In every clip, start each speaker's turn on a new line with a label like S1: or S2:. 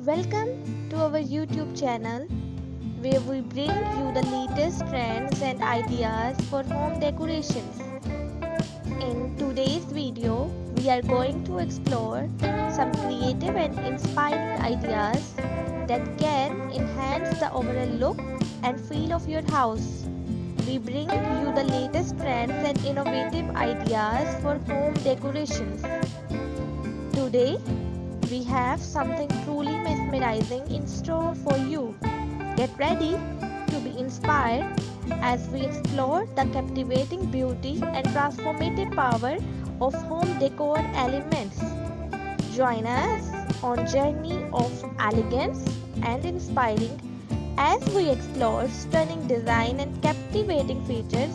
S1: Welcome to our YouTube channel where we bring you the latest trends and ideas for home decorations. In today's video, we are going to explore some creative and inspiring ideas that can enhance the overall look and feel of your house. We bring you the latest trends and innovative ideas for home decorations. Today, we have something truly mesmerizing in store for you. Get ready to be inspired as we explore the captivating beauty and transformative power of home decor elements. Join us on a journey of elegance and inspiring as we explore stunning design and captivating features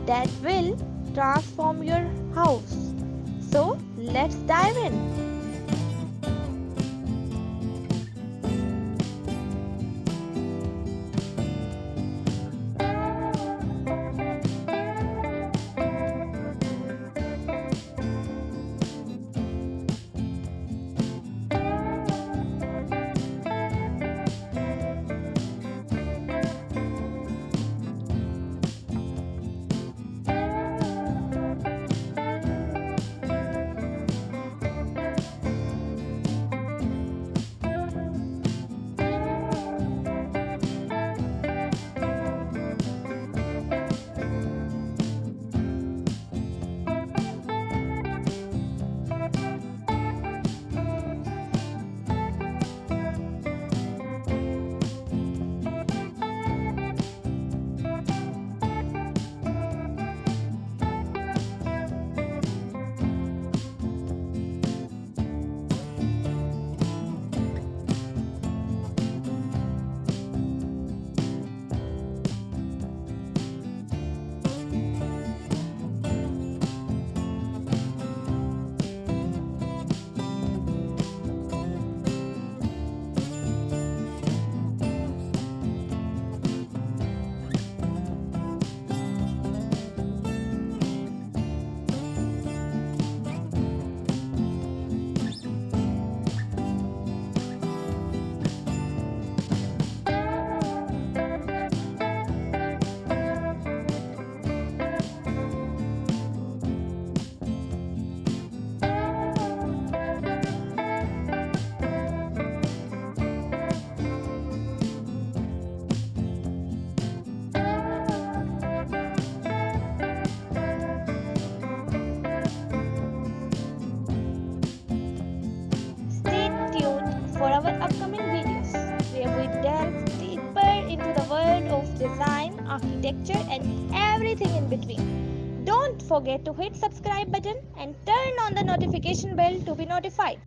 S1: that will transform your house. So, let's dive in. For our upcoming videos, where we delve deeper into the world of design, architecture, and everything in between. Don't forget to hit subscribe button and turn on the notification bell to be notified.